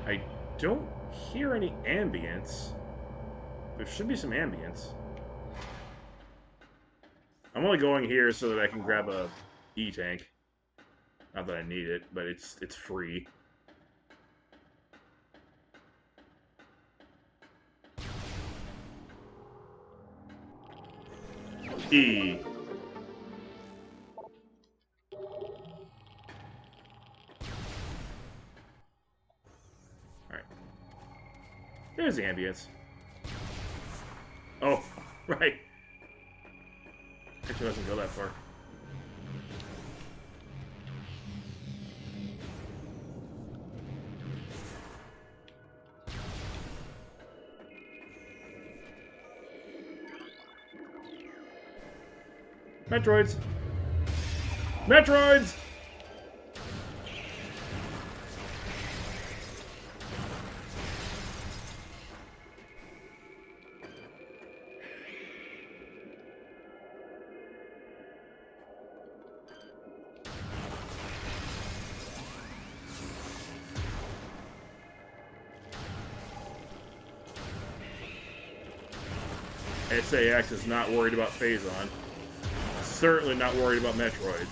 I don't hear any ambience. There should be some ambience. I'm only going here so that I can grab a E-tank. Not that I need it, but it's free. E. Alright. There's the ambience. Oh, right. Actually doesn't go that far. Metroids! Metroids! SAX is not worried about Phazon. Certainly not worried about Metroids.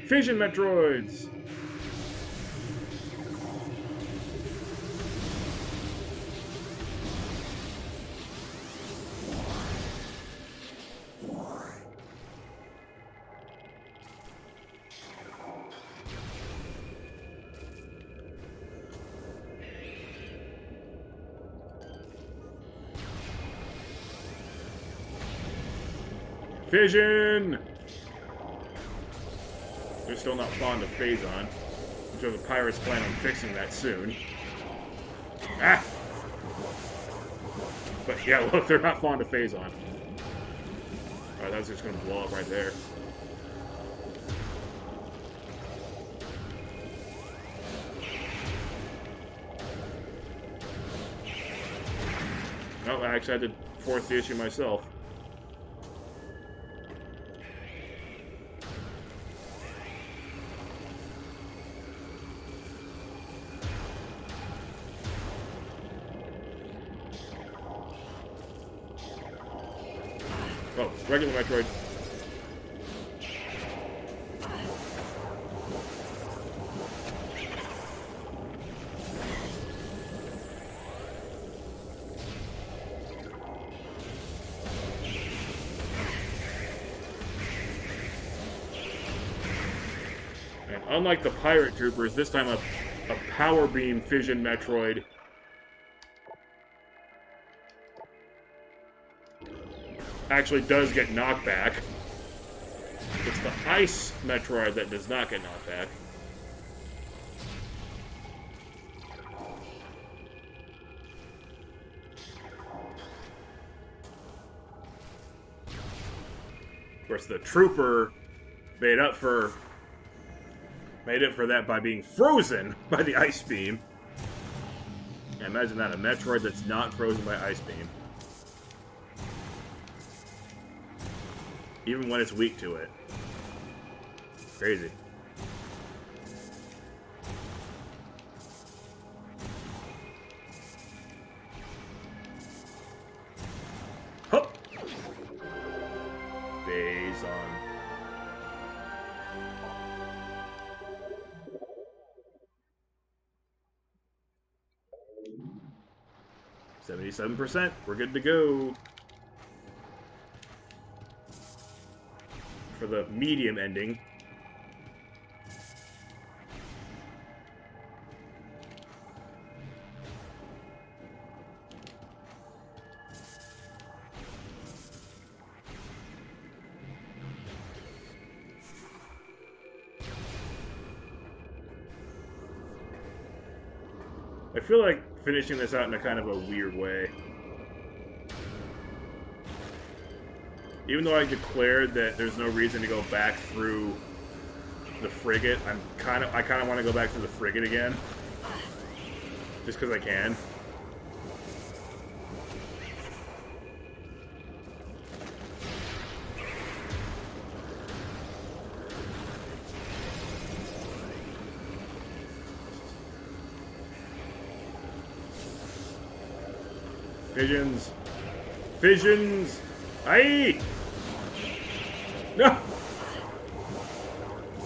Fission Metroids! Fission! They're still not fond of Phazon. I'm sure the pirates plan on fixing that soon. Ah! But yeah, look, they're not fond of Phazon. Alright, that's just gonna blow up right there. No, I actually had to force the issue myself. Oh, regular Metroid. And unlike the Pirate Troopers, this time a Power Beam Fission Metroid actually does get knockback. It's the Ice Metroid that does not get knockback. Of course, the Trooper made it for that by being frozen by the Ice Beam. Yeah, imagine that, a Metroid that's not frozen by Ice Beam. Even when it's weak to it. Crazy. Hup! Phazon. %. We're good to go. For the medium ending. I feel like finishing this out in a kind of a weird way. Even though I declared that there's no reason to go back through the frigate, I kind of want to go back to the frigate again. Just because I can. Visions. Visions! Aye! No!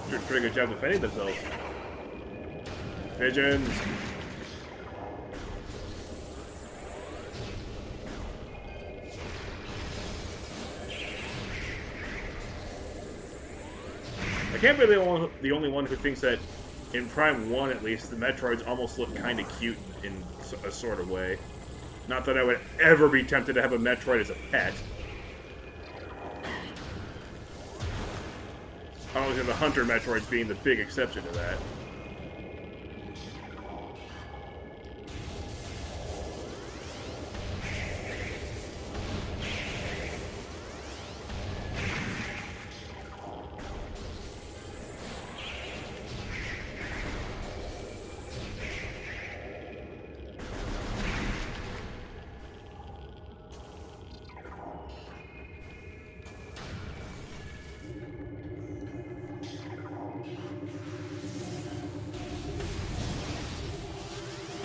Doing a pretty good job defending themselves. Visions! I can't be the only one who thinks that in Prime 1, at least, the Metroids almost look kind of cute in a sort of way. Not that I would ever be tempted to have a Metroid as a pet. Obviously, the Hunter Metroids being the big exception to that.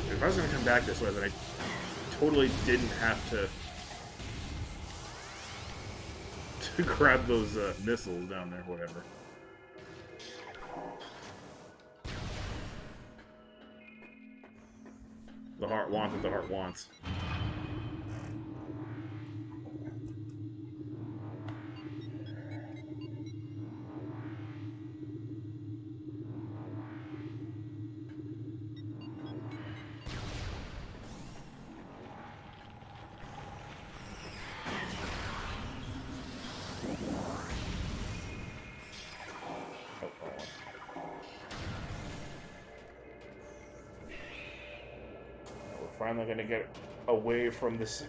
If I was going to come back this way, then I totally didn't have to grab those missiles down there, whatever. The heart wants what the heart wants. Finally gonna get away from this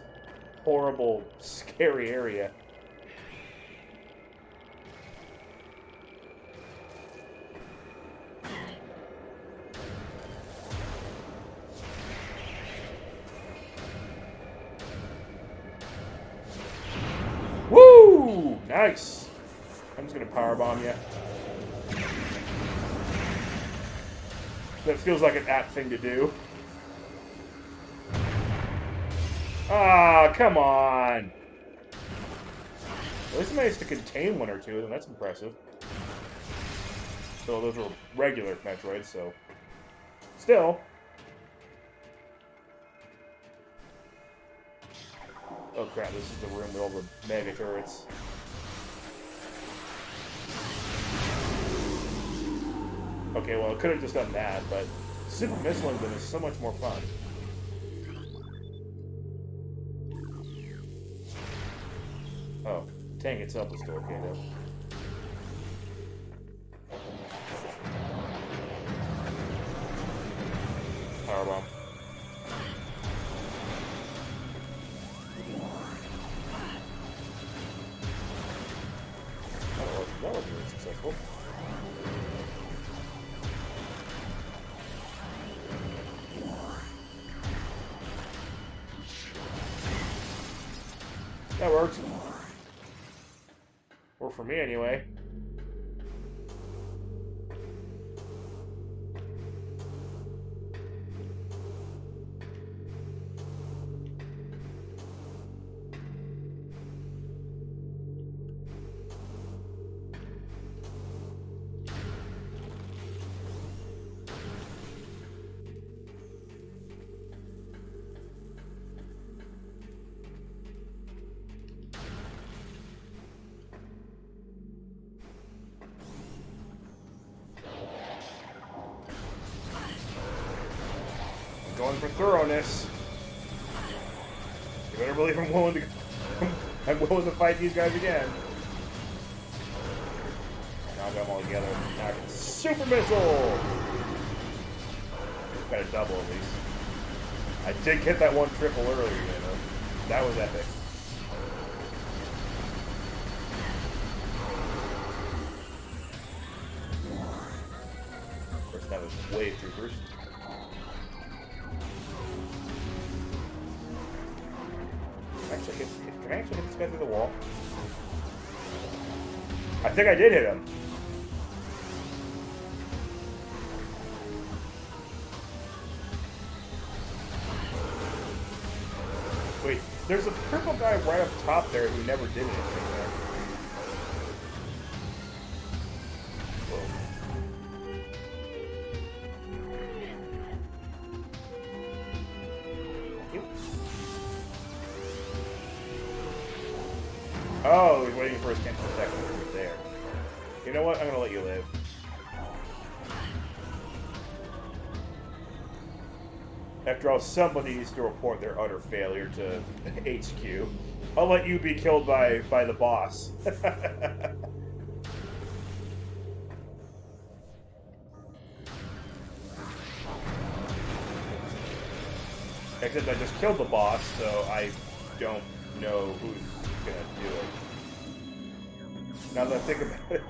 horrible, scary area. Woo! Nice! I'm just gonna powerbomb you. That feels like an apt thing to do. Ah, come on! At least I managed to contain one or two of them. That's impressive. So those were regular Metroids, so... Still. Oh crap, this is the room with all the mega turrets. Okay, well, I could have just done that, but super missiling them is so much more fun. Oh, tank itself is still okay, though. Powerbomb. That was really successful. That worked. Or for me, anyway. Going for thoroughness. You better believe I'm willing to. I'm willing to fight these guys again. Now I got them all together. Now I can super missile. Got a double at least. I did get that one triple earlier, you know. That was epic. Of course, that was wave troopers. Can I actually hit this guy through the wall? I think I did hit him. Wait, There's a purple guy right up top there who never did anything there. Oh, he's waiting for his chance to attack over there. You know what? I'm gonna let you live. After all, somebody needs to report their utter failure to HQ. I'll let you be killed by the boss. Except I just killed the boss, so I don't know who's gonna do it. Now that I think about it,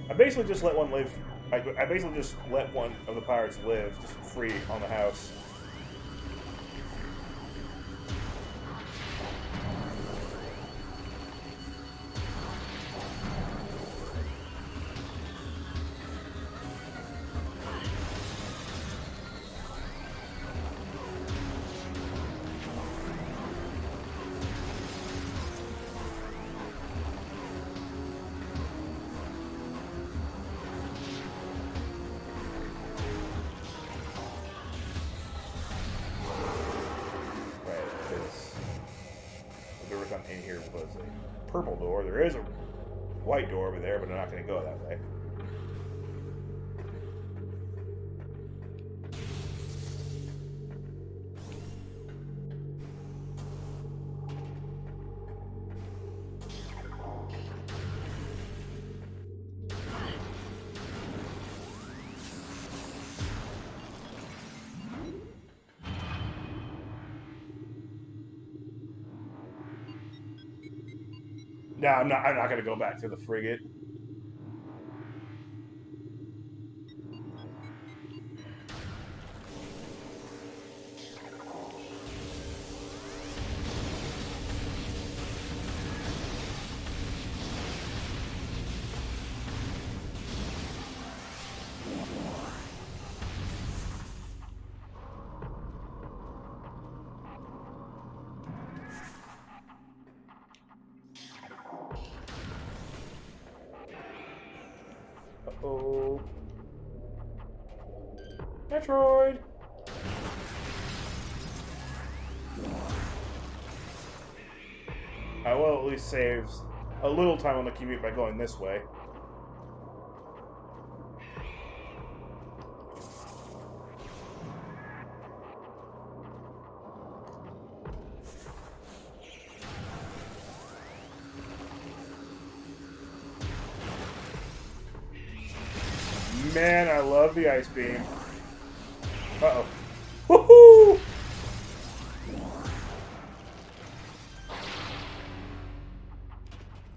I basically just let one live. I basically just let one of the pirates live, just free on the house. In here was a purple door. There is a white door over there, but I'm not going to go that way. No, I'm not going to go back to the frigate. Uh-oh. Metroid! I will at least save a little time on the commute by going this way. Man, I love the ice beam. Uh-oh. Woohoo!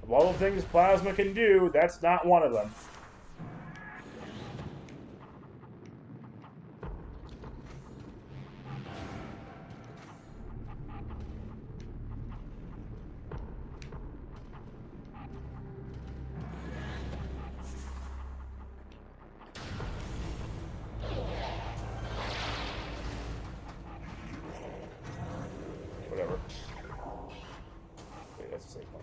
Of all the things plasma can do, that's not one of them. Whatever. Wait, that's the same one.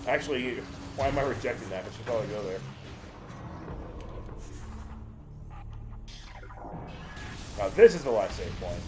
Actually, why am I rejecting that? I should probably go there. Now this is the last save point.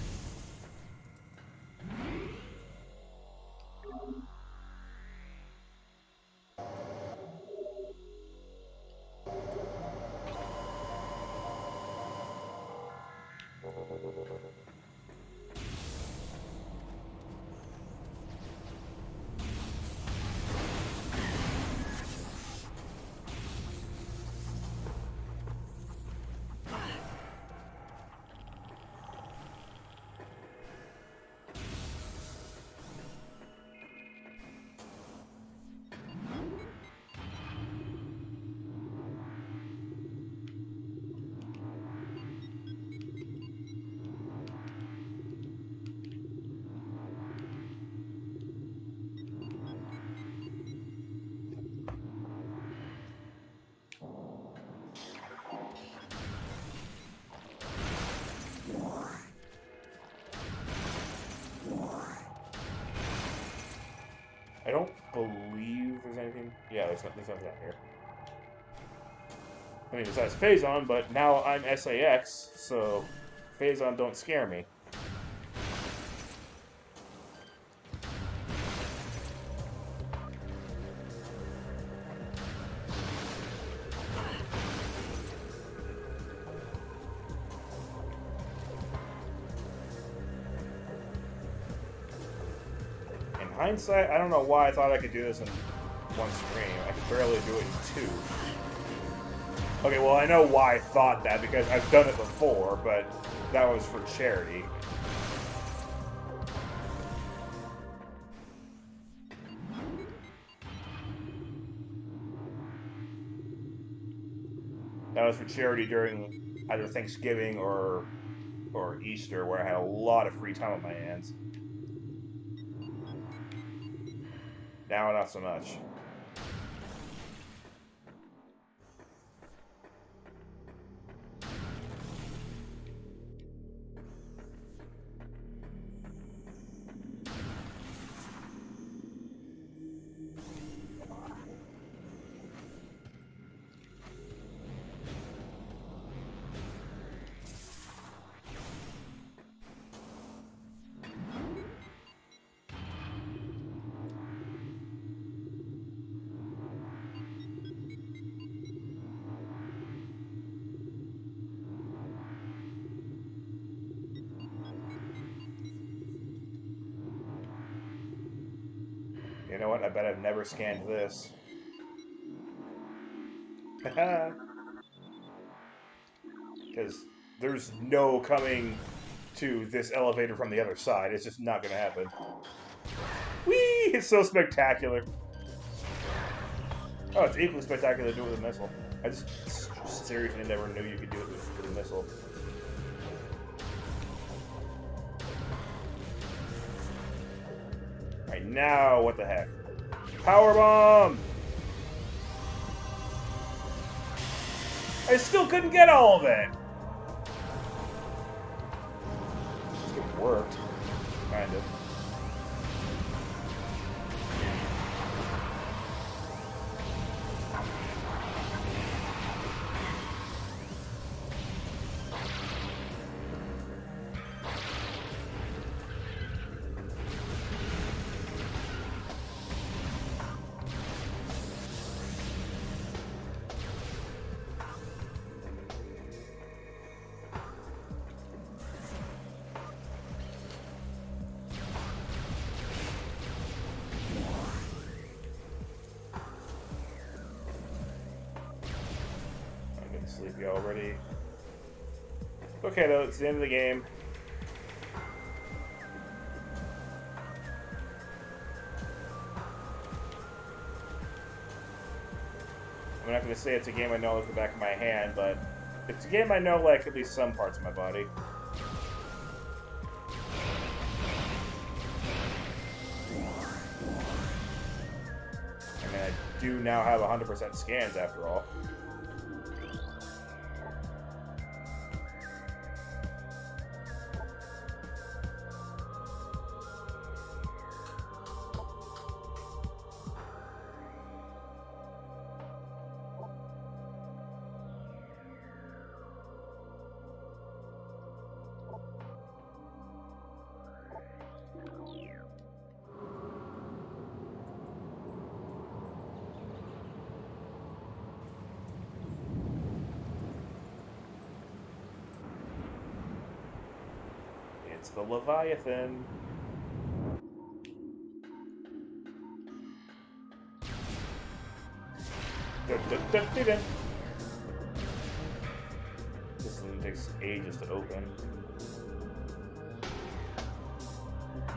I don't believe there's anything. Yeah, there's nothing down here. I mean, besides Phazon, but now I'm SAX, so Phazon don't scare me. In hindsight, I don't know why I thought I could do this in one stream. I could barely do it in two. Okay, well, I know why I thought that, because I've done it before, but that was for charity. That was for charity during either Thanksgiving or Easter, where I had a lot of free time on my hands. Now, not so much. You know what? I bet I've never scanned this. Because there's no coming to this elevator from the other side. It's just not going to happen. Whee! It's so spectacular. Oh, it's equally spectacular to do it with a missile. I just seriously never knew you could do it with a missile. Alright, now what the heck? Power bomb! I still couldn't get all of it! It worked. Kind of. Sleepy already. Okay, though, it's the end of the game. I'm not going to say it's a game I know like the back of my hand, but it's a game I know like at least some parts of my body. I mean, I do now have 100% scans after all. It's the Leviathan. This one takes ages to open.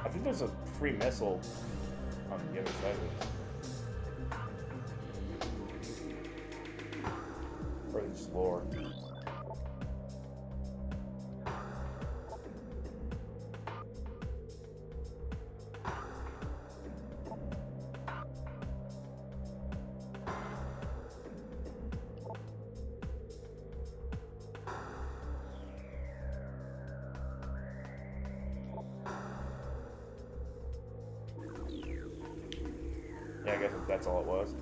I think there's a free missile on the other side of it. Or just lore. Yeah, I guess that's all it was.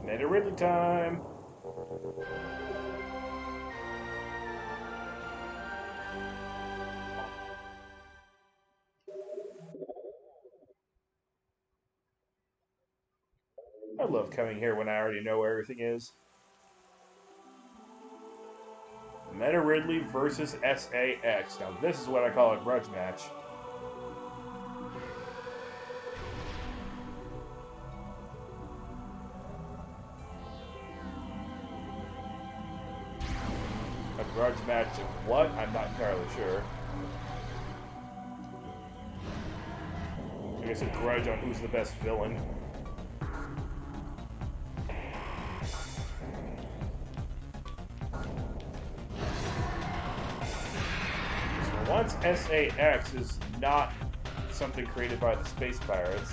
Meta Ridley time! I love coming here when I already know where everything is. Meta Ridley versus SAX. Now this is what I call a grudge match. A grudge match of what? I'm not entirely sure. I guess a grudge on who's the best villain. So once SAX is not something created by the Space Pirates,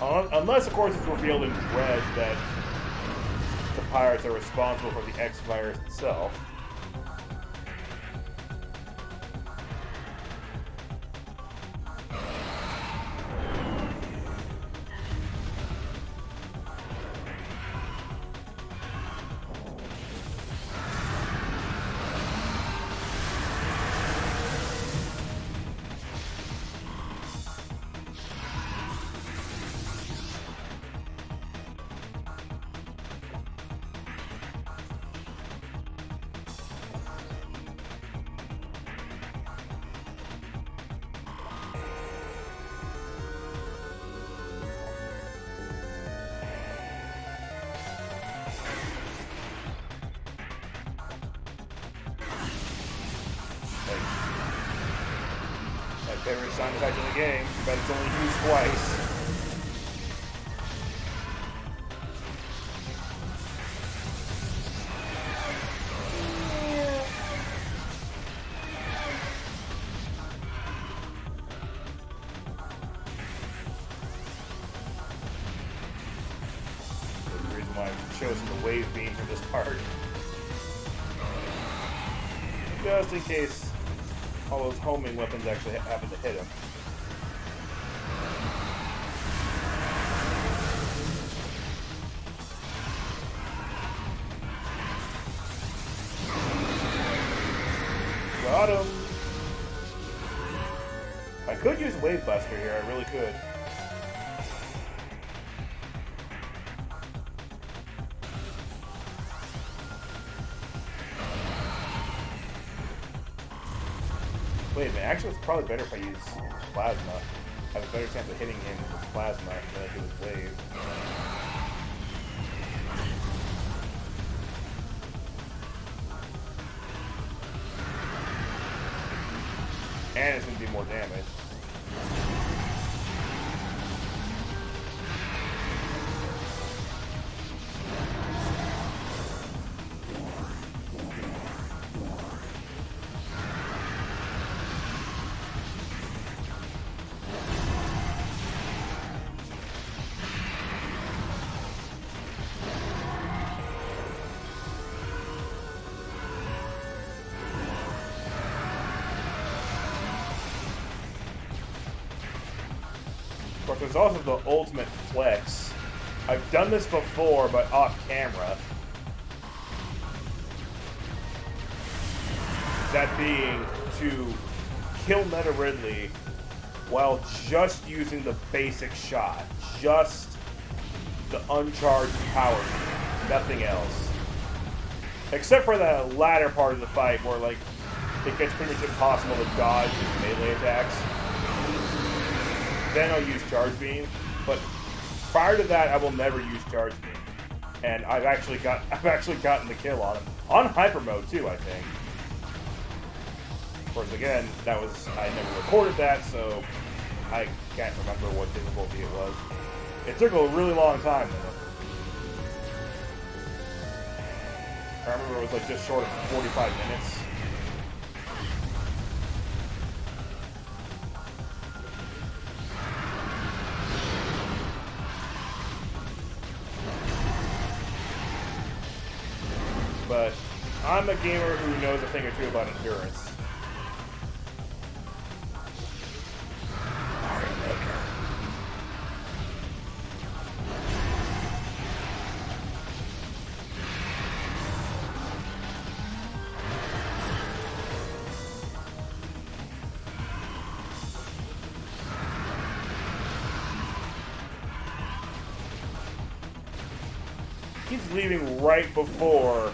unless of course it's revealed in Dread that the pirates are responsible for the X-Virus itself. My favorite sound effect in the game, but it's only used twice. That's the reason why I've chosen the wave beam for this part. Just in case all those homing weapons actually happen to hit him. Got him! I could use Wave Buster here, I really could. Wait a minute, actually it's probably better if I use Plasma. I have a better chance of hitting him with Plasma than I do with Wave. And it's going to do more damage. But there's also the ultimate flex. I've done this before, but off camera. That being to kill Meta Ridley while just using the basic shot. Just the uncharged power. Nothing else. Except for the latter part of the fight where, like, it gets pretty much impossible to dodge his melee attacks. Then I'll use Charge Beam, but prior to that, I will never use Charge Beam. And I've actually gotten the kill on him on Hyper Mode too, I think. Of course, again, I never recorded that, so I can't remember what difficulty it was. It took a really long time though. I remember it was like just short of 45 minutes. But I'm a gamer who knows a thing or two about endurance. He's leaving right before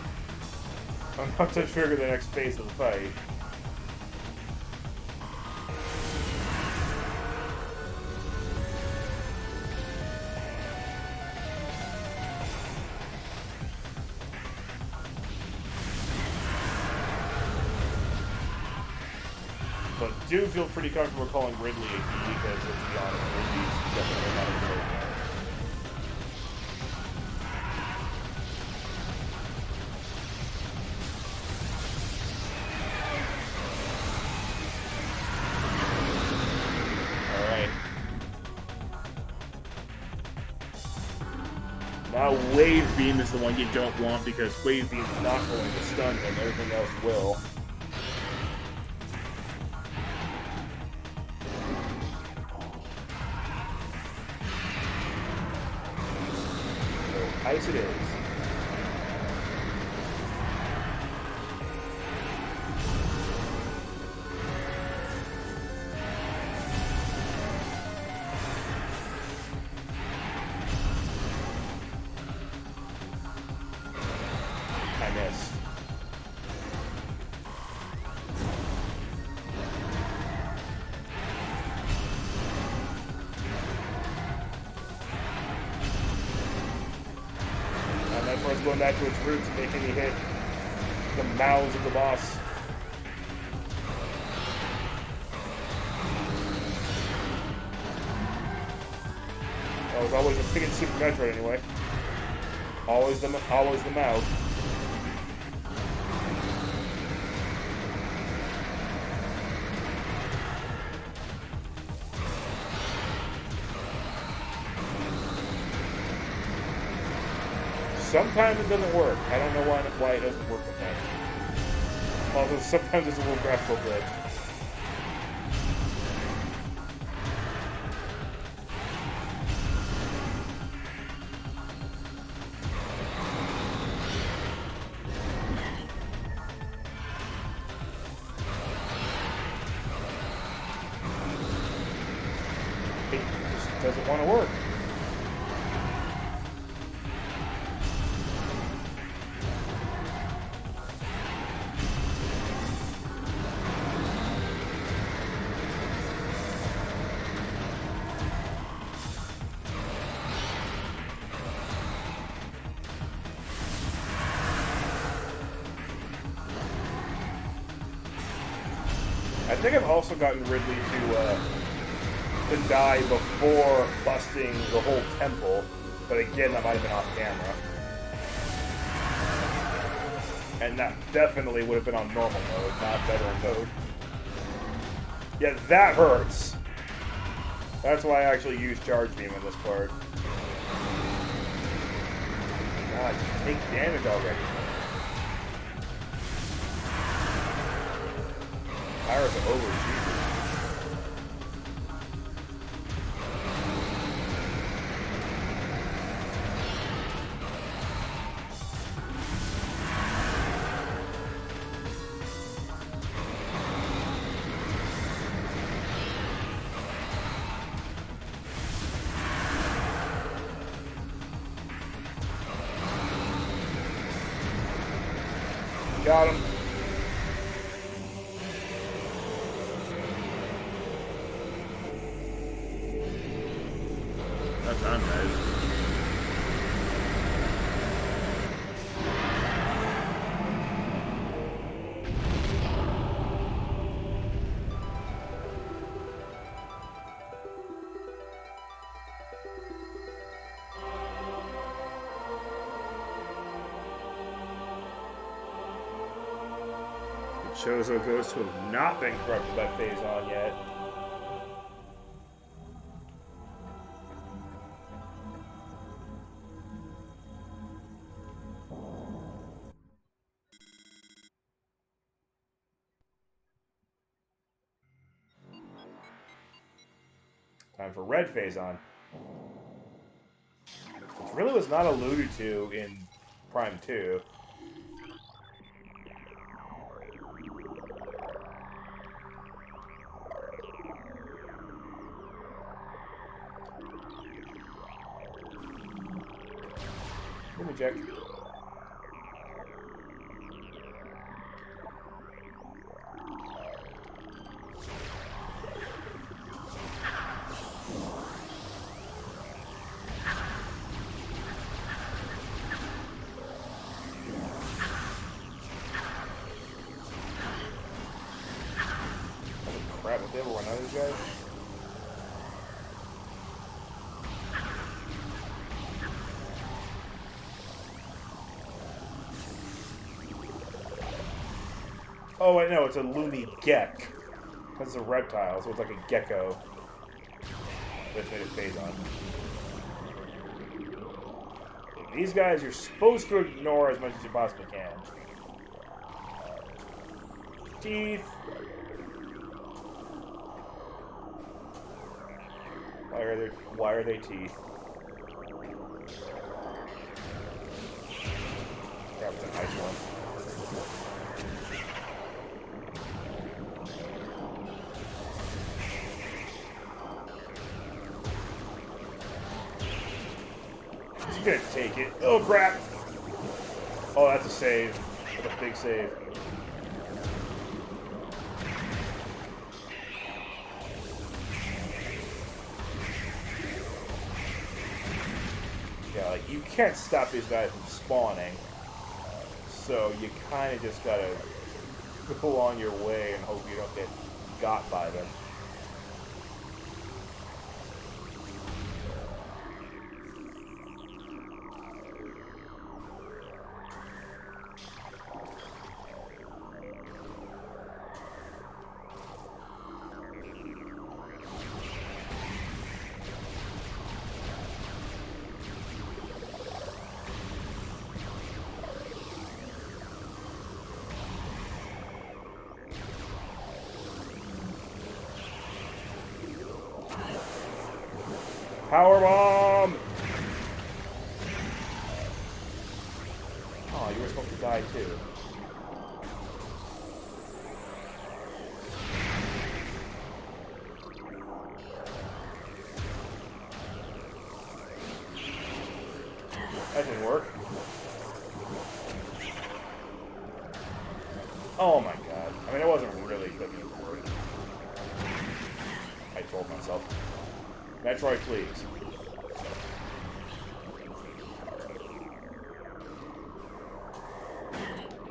I'm about to trigger the next phase of the fight. But do feel pretty comfortable calling Ridley a he because, let's be honest, Ridley's definitely not a good. Now Wave Beam is the one you don't want because Wave Beam is not going to stun him, everything else will. So, ice it is. Metroid's going back to its roots, making me hit the mouths of the boss. That was always a thing in Super Metroid anyway. Always the mouth. Sometimes it doesn't work. I don't know why it doesn't work with that. Although sometimes it's a little graphical glitch. It just doesn't want to work. I think I've also gotten Ridley to die before busting the whole temple, but again, that might have been off camera. And that definitely would have been on normal mode, not veteran mode. Yeah, that hurts. That's why I actually use Charge Beam in this part. God, take damage already. Pirates are over, Jesus. Got him. That's on, guys. Chozo goes to have not been corrupted by Phazon yet. Time for Red Phazon. Which really was not alluded to in Prime 2. Give me Jack. Crap, if they ever run out of these guys. Oh, wait, no, it's a loony gek. That's a reptile, so it's like a gecko. That's made of Phazon. These guys you're supposed to ignore as much as you possibly can. Teeth. Why are they teeth? That was a nice one. He's gonna take it. Oh crap! Oh, that's a save. That's a big save. Yeah, like, you can't stop these guys from spawning, so you kind of just gotta go on your way and hope you don't get got by them. Powerbomb! Oh, you were supposed to die too. That didn't work. Oh my god. I mean, it wasn't really cooking for it. I told myself. Metroid, please.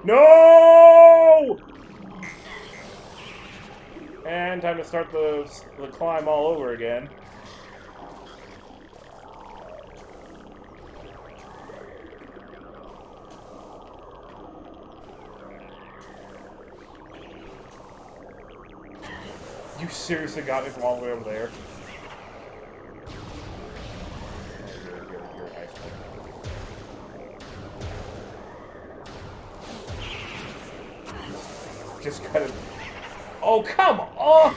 No! And time to start the climb all over again. You seriously got me from all the way over there? You're a nice one. Just kind of... Oh, come on!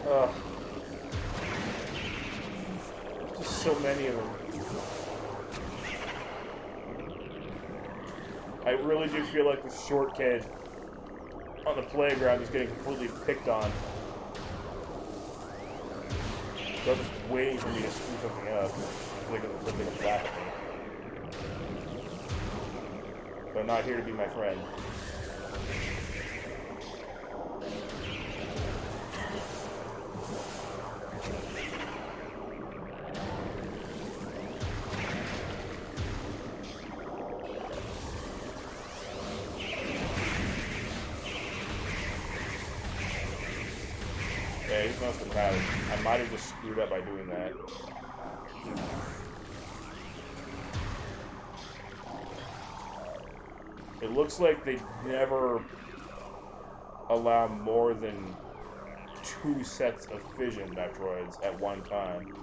Ugh. Just so many of them. I really do feel like this short kid on the playground is getting completely picked on. They're just waiting for me to screw something up. So they can laugh at me. They're not here to be my friend. Yeah, he's must have had it. I might have just screwed up by doing that. It looks like they never allow more than 2 sets of fission Metroids at one time.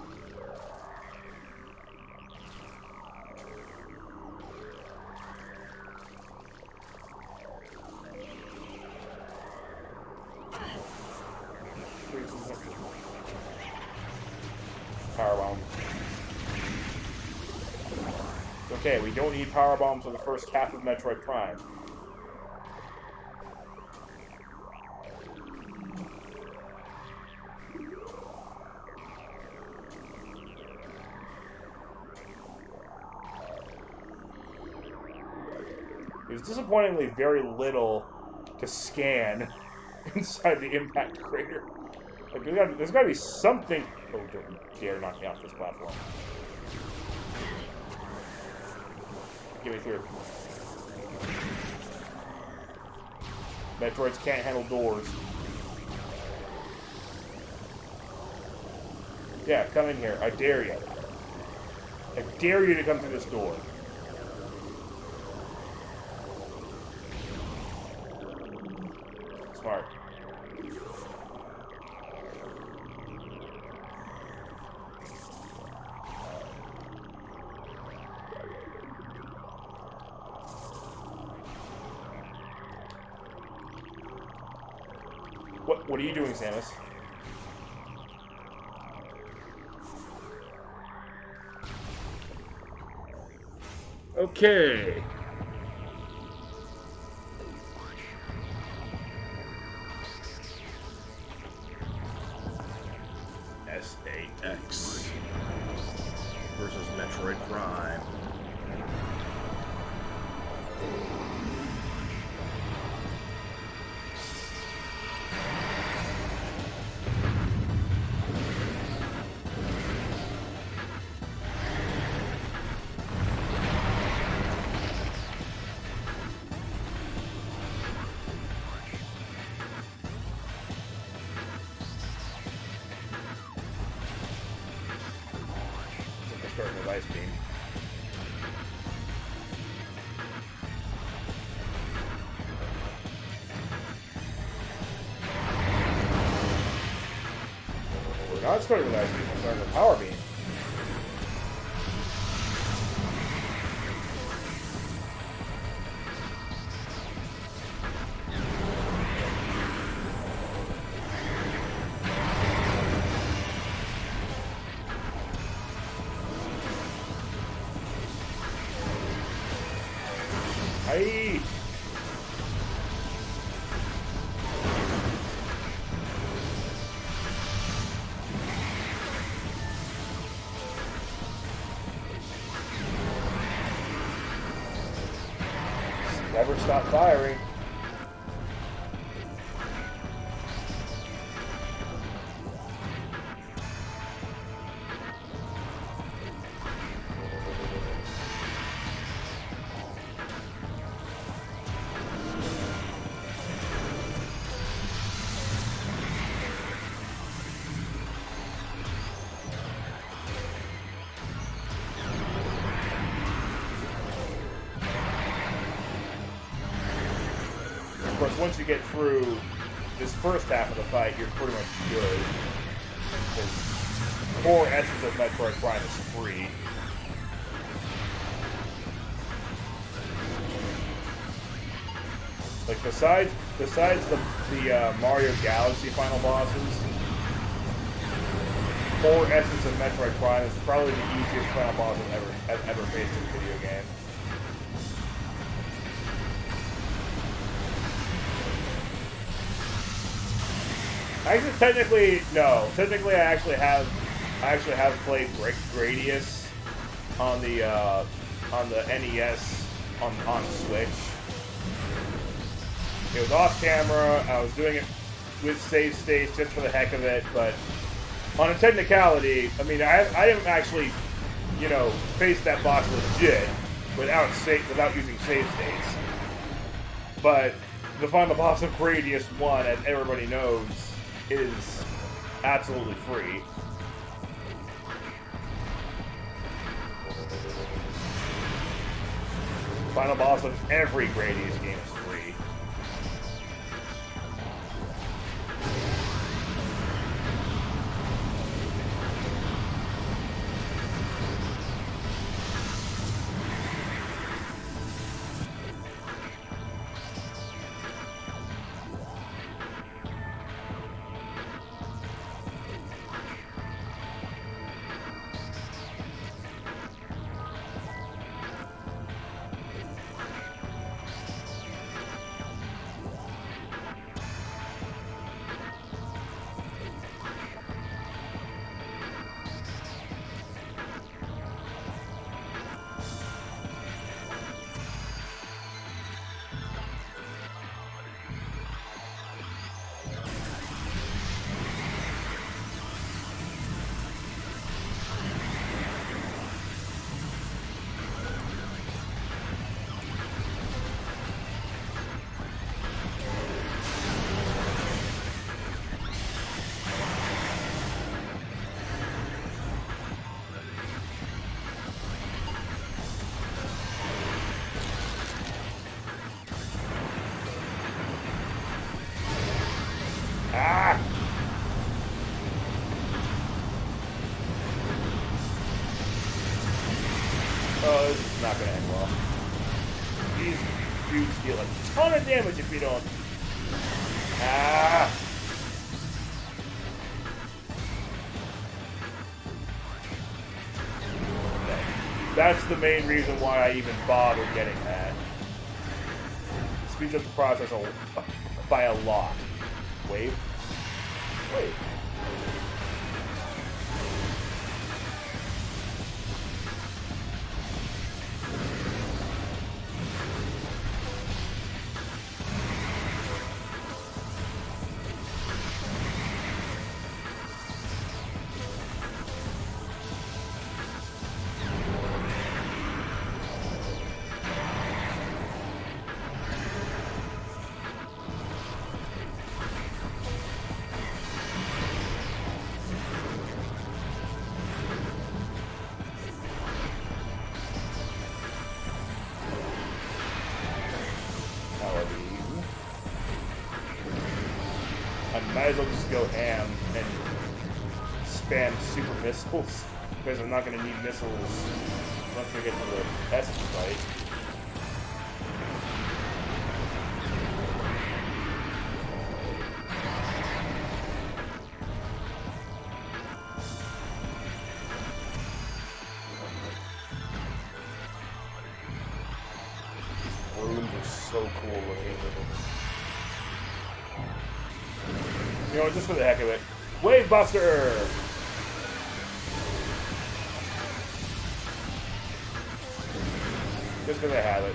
Power bomb. Okay, we don't need power bombs for the first half of Metroid Prime. There's disappointingly very little to scan inside the impact crater. Like, there's gotta be something. Oh, don't dare knock me off this platform. Get me through. Metroids can't handle doors. Yeah, come in here. I dare you. I dare you to come through this door. Smart. What are you doing, Samus? Okay. SAX versus Metroid Prime. Starting with Ice Beam. We're not starting with Ice Beam, we're starting with Power Beam. Aye. Never stop firing. Of course, once you get through this first half of the fight, you're pretty much good. The core essence of Metroid Prime is free. Like, besides the Mario Galaxy final bosses, core essence of Metroid Prime is probably the easiest final boss I've ever faced in a video game. Actually, technically, no. Technically, I actually have played Gradius on the NES on Switch. It was off camera. I was doing it with save states just for the heck of it. But on a technicality, I mean, I didn't actually, face that boss legit without using save states. But the final boss of Gradius 1, as everybody knows, is absolutely free. Final boss of every Gradius game is free. Ah! Oh, this is not going to end well. These dudes deal a ton of damage if you don't. Ah! That's the main reason why I even bothered getting that. It speeds up the process by a lot. Wave. Wait. Might as well just go ham and spam super missiles, because I'm not going to need missiles once we get to the essence fight. These rooms are so cool looking. You know, just for the heck of it. Wave Buster! Just because I have it.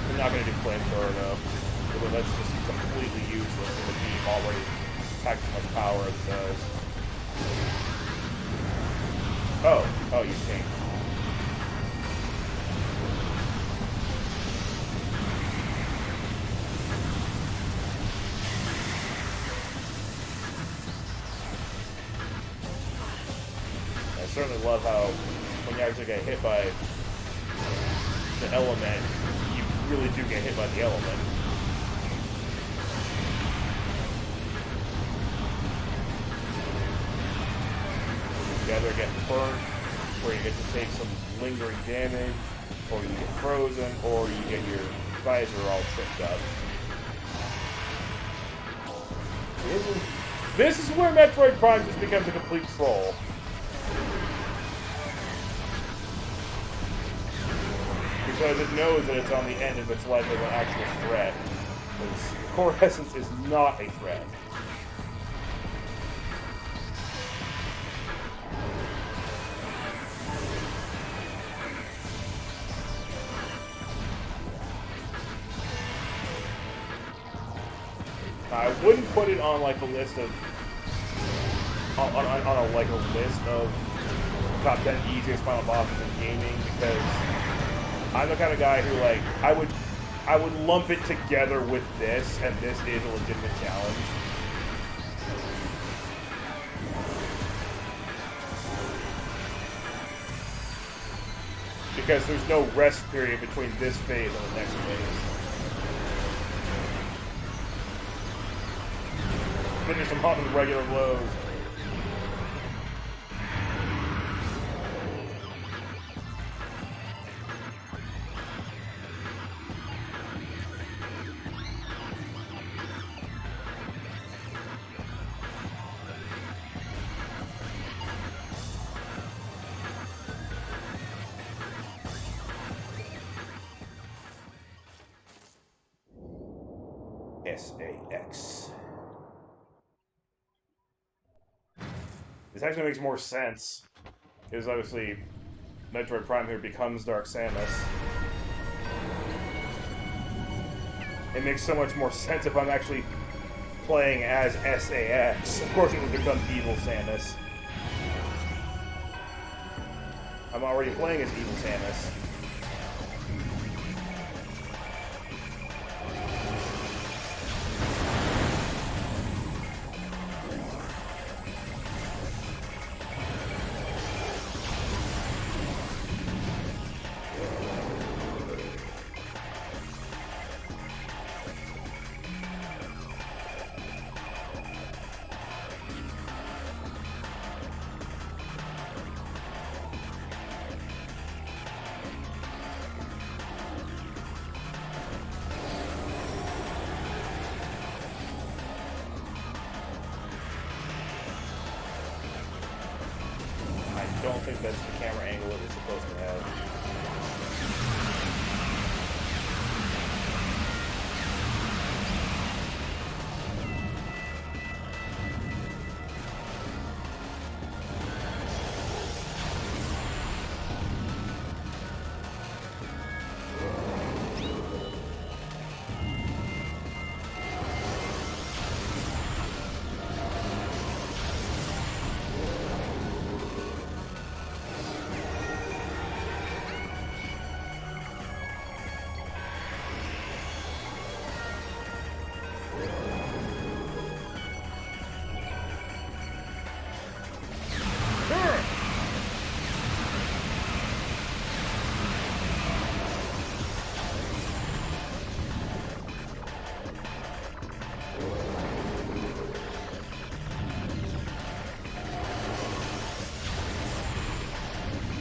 I'm not going to do flamethrower though. But that's just completely useless for the beam already packs so much power as it does. Oh, you think. I certainly love how when you actually get hit by the element, you really do get hit by the element. You either get burnt, where you get to take some lingering damage, or you get frozen, or you get your visor all tripped up. This is where Metroid Prime just becomes a complete troll. Because it knows that it's on the end of its life as an actual threat. Because Core Essence is not a threat. I wouldn't put it on like a list of like a list of top 10 easiest final bosses in gaming, because I'm the kind of guy who, like, I would lump it together with this, and this is a legitimate challenge. Because there's no rest period between this phase and the next phase. Finish them off with regular blows. SAX. This actually makes more sense. Because obviously, Metroid Prime here becomes Dark Samus. It makes so much more sense if I'm actually playing as SAX. Of course it would become Evil Samus. I'm already playing as Evil Samus. I don't think that's the camera angle it was supposed to have.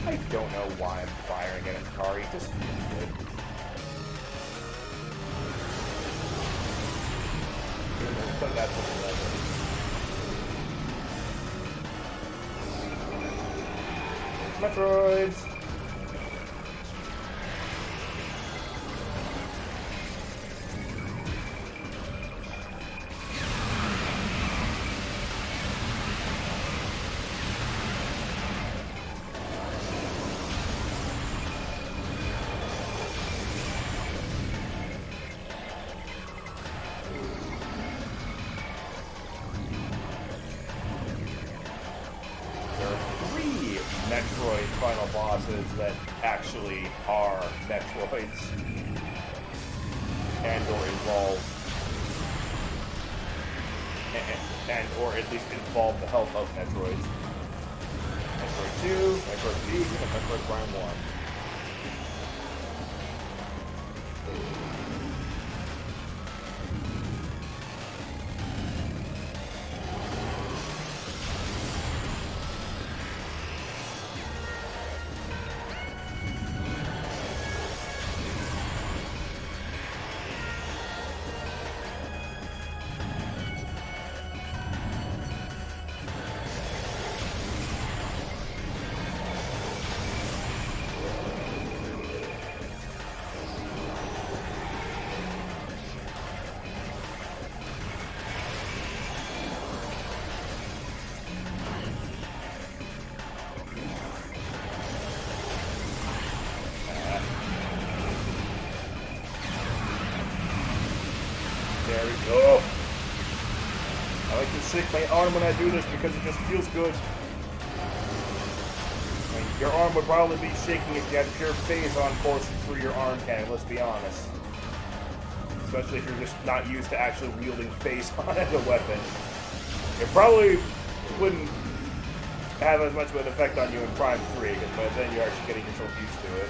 I don't know why I'm firing at Akari, just good. But that's what it was. Metroids! Metroid final bosses that actually are Metroids and or involve and or at least involve the help of Metroids. Metroid 2, Metroid Fusion, and Metroid Prime 1. There we go. I like to stick my arm when I do this because it just feels good. I mean, your arm would probably be shaking if you had pure phase on coursing through your arm cannon, let's be honest. Especially if you're just not used to actually wielding phase on as a weapon. It probably wouldn't have as much of an effect on you in Prime 3, because by then you're actually getting yourself used to it.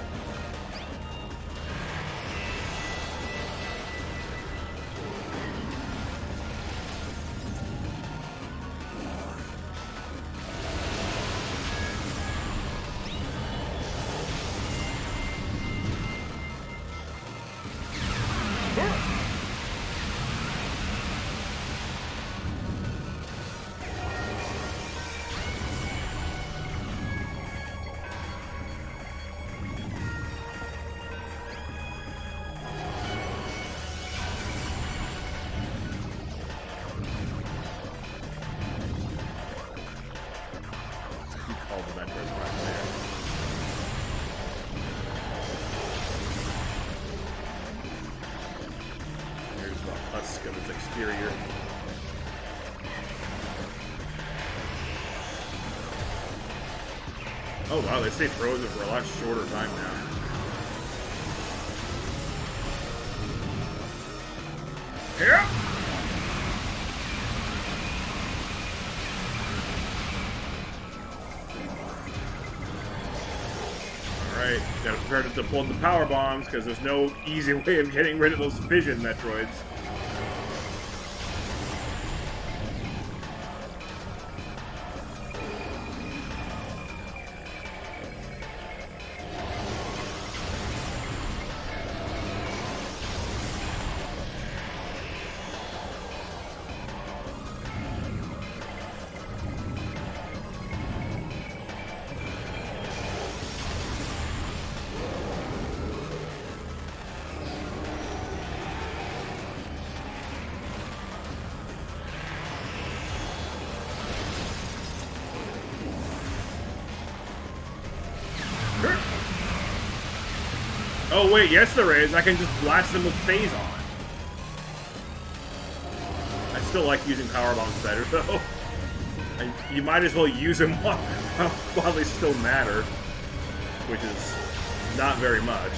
Exterior. Oh wow, they stay frozen for a lot shorter time now. Here! Alright, gotta prepare to deploy the power bombs because there's no easy way of getting rid of those fission Metroids. Oh wait, yes there is. I can just blast them with phase on. I still like using power bombs better though. You might as well use them while they still matter, which is not very much.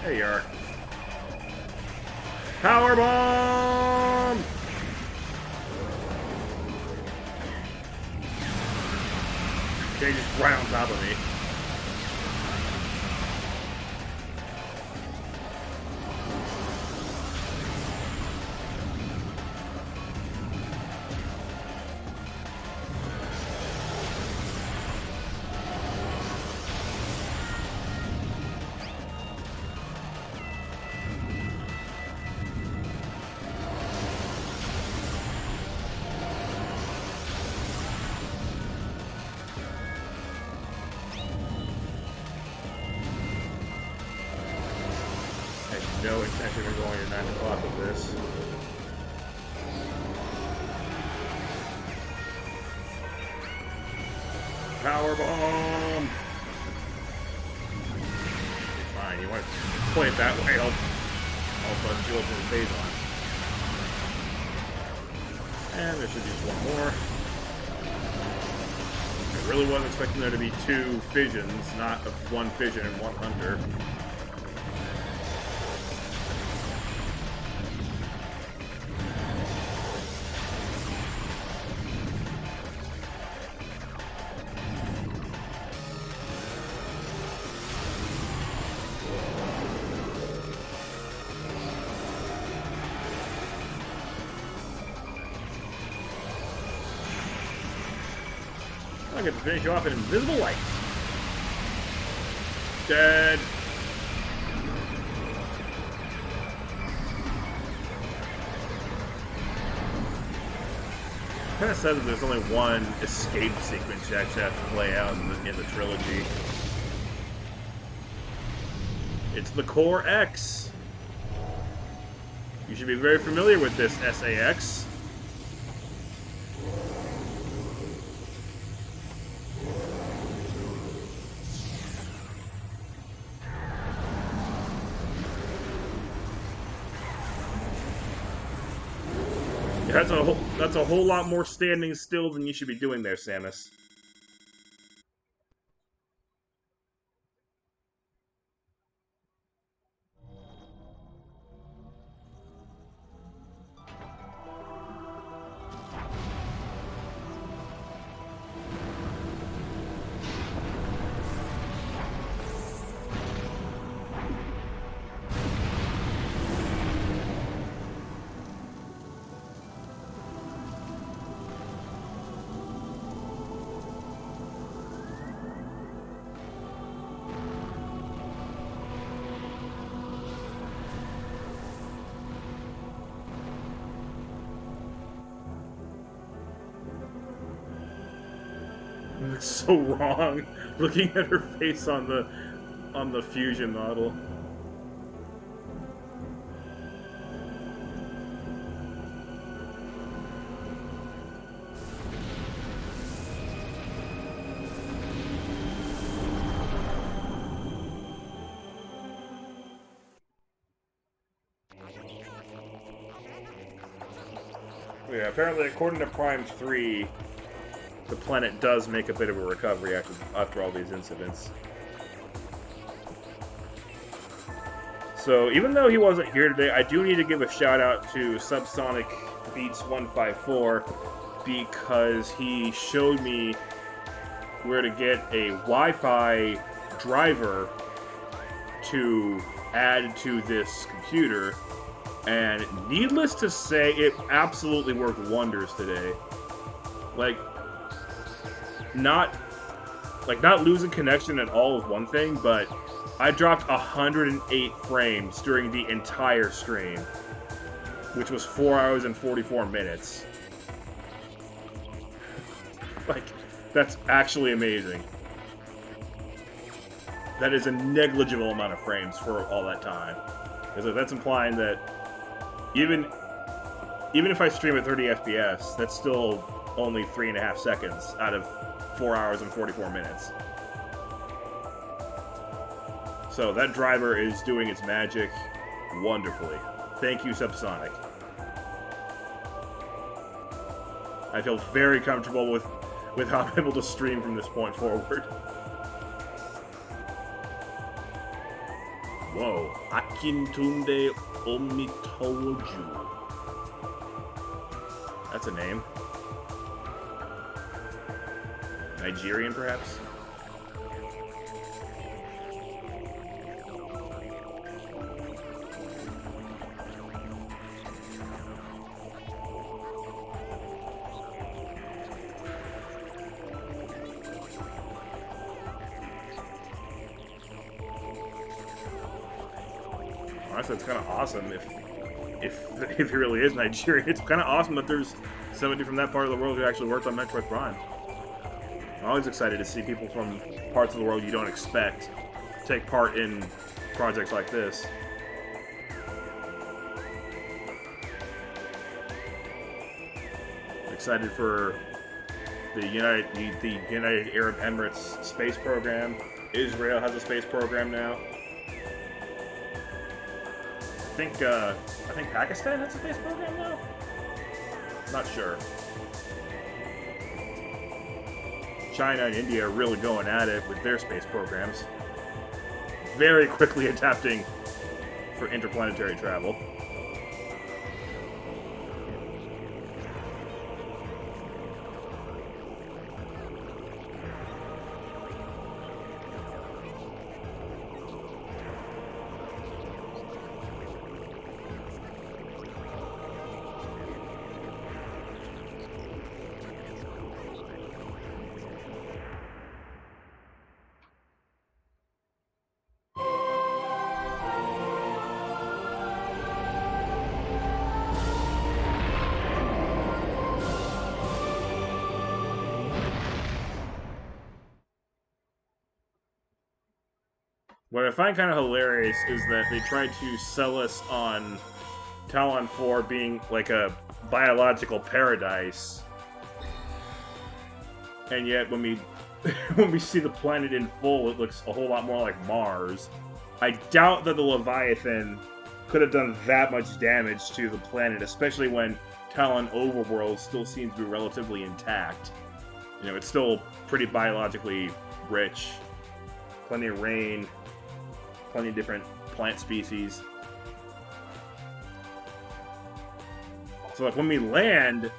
There you are. Power bomb! Okay, just right on top of me. No intention of going to 9 o'clock with this. Power bomb! Fine, you want to play it that way, I'll do it with the phase on. And there should be just one more. I really wasn't expecting there to be 2 fissions, not one fission and one hunter. I get to finish you off in invisible light. Dead. Kind of says that there's only one escape sequence you actually have to play out in the trilogy. It's the Core X. You should be very familiar with this SAX. That's a whole lot more standing still than you should be doing there, Samus. It's so wrong looking at her face on the fusion model. Yeah, apparently according to Prime 3, the planet does make a bit of a recovery after all these incidents. So even though he wasn't here today, I do need to give a shout out to Subsonic Beats 154 because he showed me where to get a Wi-Fi driver to add to this computer, and needless to say, it absolutely worked wonders today. Like, not losing connection at all is one thing, but I dropped 108 frames during the entire stream, which was 4 hours and 44 minutes. Like, that's actually amazing. That is a negligible amount of frames for all that time. Because that's implying that even if I stream at 30 FPS, that's still only 3.5 seconds out of 4 hours and 44 minutes. So that driver is doing its magic wonderfully. Thank you, Subsonic. I feel very comfortable with how I'm able to stream from this point forward. Whoa. Akintunde Omitoju. That's a name. Nigerian, perhaps? Honestly, it's kind of awesome if he really is Nigerian. It's kind of awesome that there's somebody from that part of the world who actually worked on Metroid Prime. I'm always excited to see people from parts of the world you don't expect take part in projects like this. Excited for the United Arab Emirates space program. Israel has a space program now. I think Pakistan has a space program now? Not sure. China and India are really going at it with their space programs. Very quickly adapting for interplanetary travel. What I find kind of hilarious is that they tried to sell us on Talon 4 being like a biological paradise, and yet when we see the planet in full, it looks a whole lot more like Mars. I doubt that the Leviathan could have done that much damage to the planet, especially when Talon overworld still seems to be relatively intact. You know, it's still pretty biologically rich. Plenty of rain, plenty of different plant species. So like when we land,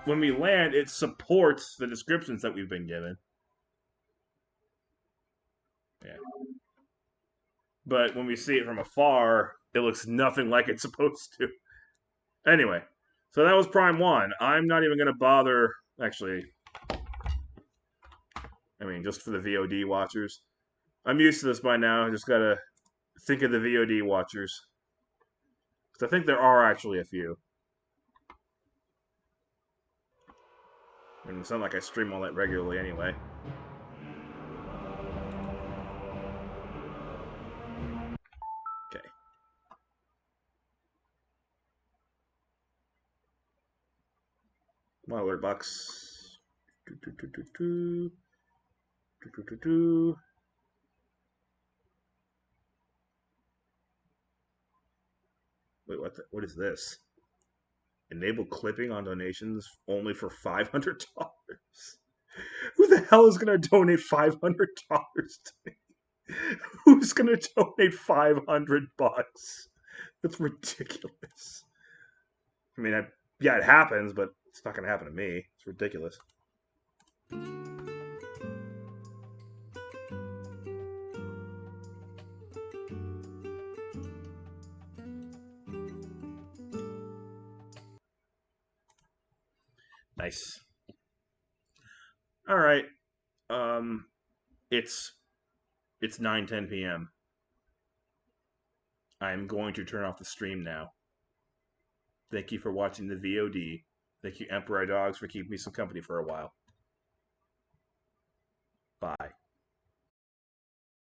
it supports the descriptions that we've been given. Yeah. But when we see it from afar, it looks nothing like it's supposed to. Anyway, so that was Prime 1. I'm not even going to bother. Actually, I mean, just for the VOD watchers. I'm used to this by now. I just got to think of the VOD watchers. Because I think there are actually a few. I mean, it's not like I stream all that regularly anyway. Okay. My alert box. Wait, what is this? Enable clipping on donations only for $500. Who the hell is going to donate $500 to me? Who's going to donate $500? That's ridiculous. I mean, yeah, it happens, but it's not going to happen to me. It's ridiculous. Nice. All right. Um, it's 9:10 p.m. I'm going to turn off the stream now. Thank you for watching the VOD. Thank you, Emperor Dogs, for keeping me some company for a while. Bye.